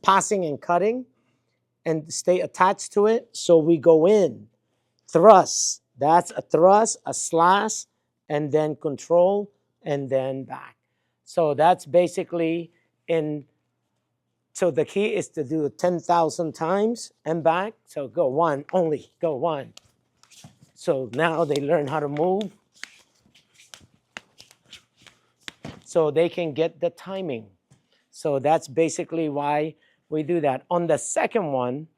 passing and cutting and stay attached to it. So we go in, thrust. That's a thrust, a slash, and then control, and then back. So that's basically in. So the key is to do it 10,000 times and back. So go one, only go one. So now they learn how to move. So they can get the timing. So that's basically why we do that. On the second one,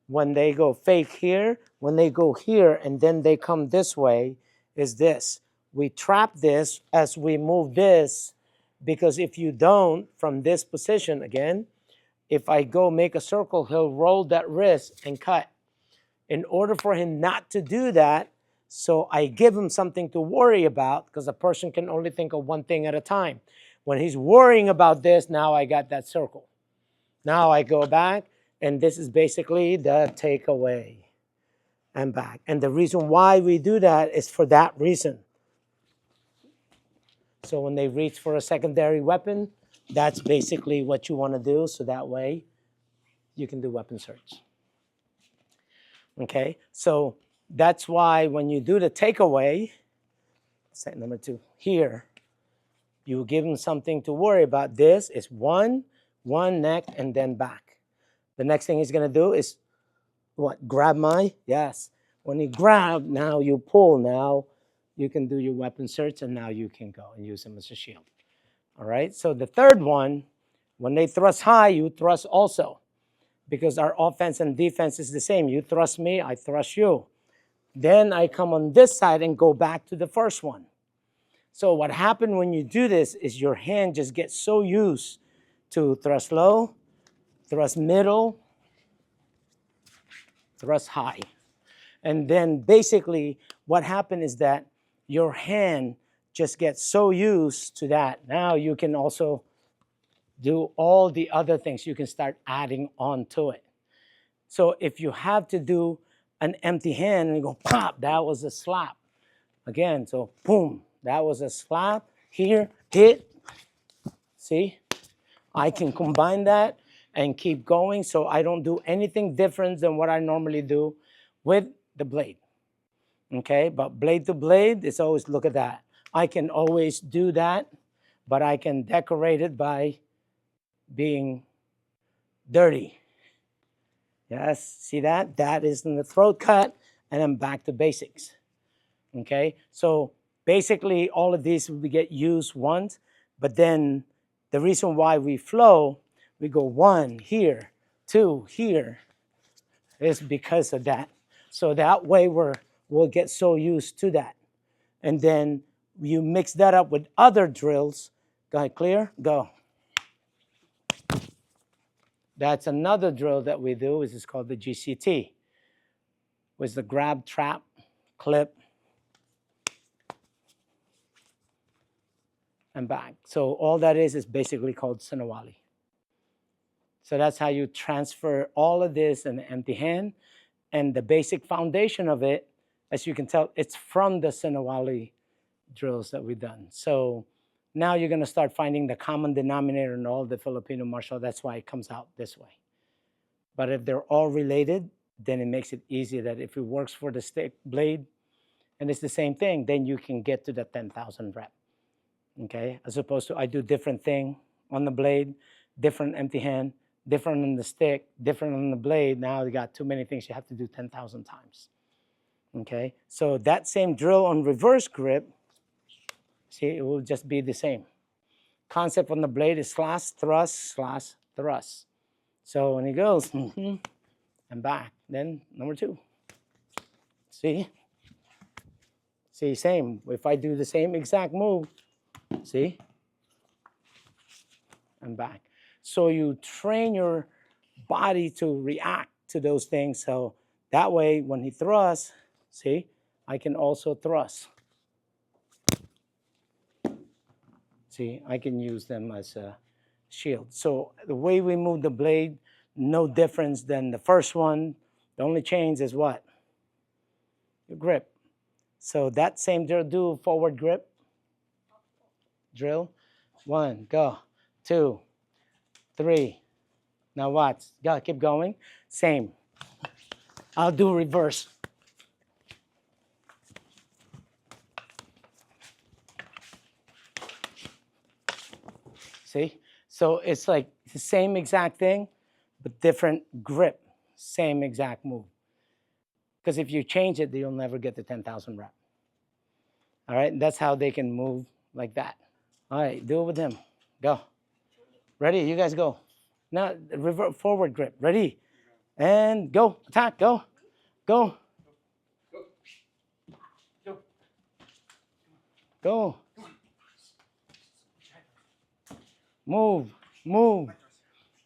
when they go fake here, when they go here and then they come this way, is this. We trap this as we move this, because if you don't, from this position again, if I go make a circle, he'll roll that wrist and cut. In order for him not to do that, so I give him something to worry about, because a person can only think of one thing at a time. When he's worrying about this, now I got that circle. Now I go back, and this is basically the takeaway and back. And the reason why we do that is for that reason. So when they reach for a secondary weapon, that's basically what you want to do, so that way you can do weapon search. Okay, so that's why when you do the takeaway, set number 2, here, you give him something to worry about. This is one neck, and then back. The next thing he's going to do is what? Grab my, yes. When he grab, now you pull. Now you can do your weapon search, and now you can go and use him as a shield. All right, so the third one, when they thrust high, you thrust also, because our offense and defense is the same. You thrust me, I thrust you. Then I come on this side and go back to the first one. So what happened when you do this is your hand just gets so used to thrust low, thrust middle, thrust high. And then basically what happened is that your hand just gets so used to that. Now you can also do all the other things. You can start adding on to it. So if you have to do an empty hand and you go pop, that was a slap. Again, so boom, that was a slap. Here, hit. See, I can combine that and keep going, so I don't do anything different than what I normally do with the blade. Okay, but blade to blade, it's always, look at that. I can always do that, but I can decorate it by being dirty. Yes, see that? That is in the throat cut, and I'm back to basics. Okay, so basically all of these we get used once, but then the reason why we flow, we go 1 here, 2 here, is because of that. So that way we'll get so used to that. And then you mix that up with other drills. Go ahead, clear, go. That's another drill that we do, which is called the GCT, which is the grab, trap, clip, and back. So all that is basically called Sinawali. So that's how you transfer all of this in an empty hand. And the basic foundation of it, as you can tell, it's from the Sinawali drills that we've done. So now you're going to start finding the common denominator in all the Filipino martial. That's why it comes out this way. But if they're all related, then it makes it easier that if it works for the stick blade and it's the same thing, then you can get to the 10,000 rep. Okay, as opposed to I do different thing on the blade, different empty hand, different on the stick, different on the blade. Now you got too many things you have to do 10,000 times. Okay, so that same drill on reverse grip, see, it will just be the same. Concept on the blade is slash, thrust, slash, thrust. So when he goes, and back, then number 2. See, same. If I do the same exact move, see, and back. So you train your body to react to those things. So that way, when he thrusts, see, I can also thrust. See, I can use them as a shield. So the way we move the blade, no difference than the first one. The only change is what? Your grip. So that same drill, do forward grip. Drill. 1, go. 2, 3, Now what? Gotta keep going. Same. I'll do reverse. See? So it's like the same exact thing, but different grip. Same exact move. Because if you change it, you'll never get the 10,000 rep. All right? That's how they can move like that. All right, do it with him. Go. Ready? You guys go. Now, revert forward grip. Ready? And go. Attack. Go. Go. Go. Move. Move.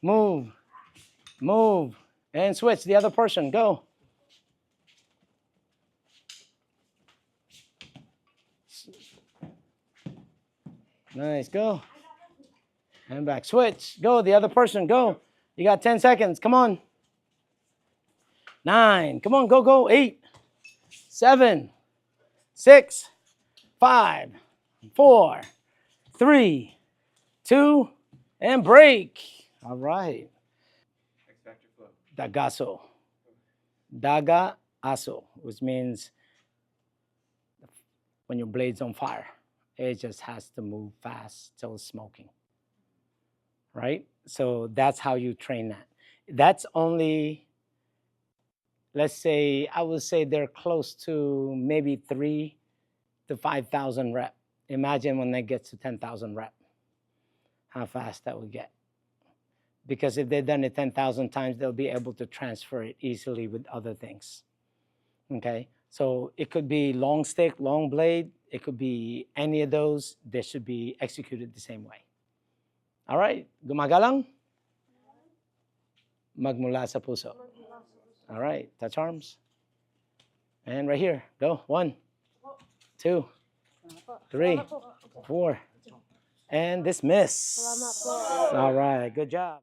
Move. Move. And switch. The other person. Go. Nice. Go. And back. Switch. Go. The other person. Go. You got 10 seconds. Come on. 9. Come on. Go, go. 8, 7, 6, 5, 4, 3, 2, and break. All right. X Factor flow. Dagaso. Daga-aso, which means when your blade's on fire, it just has to move fast till it's smoking. Right? So that's how you train that. That's only, let's say, I would say they're close to maybe 3,000 to 5,000 rep. Imagine when they get to 10,000 rep, how fast that would get. Because if they've done it 10,000 times, they'll be able to transfer it easily with other things. Okay? So it could be long stick, long blade. It could be any of those. They should be executed the same way. All right? Gumagalang? Magmula sa puso. All right. Touch arms. And right here. Go. 1, 2, 3, 4. And dismiss. All right. Good job.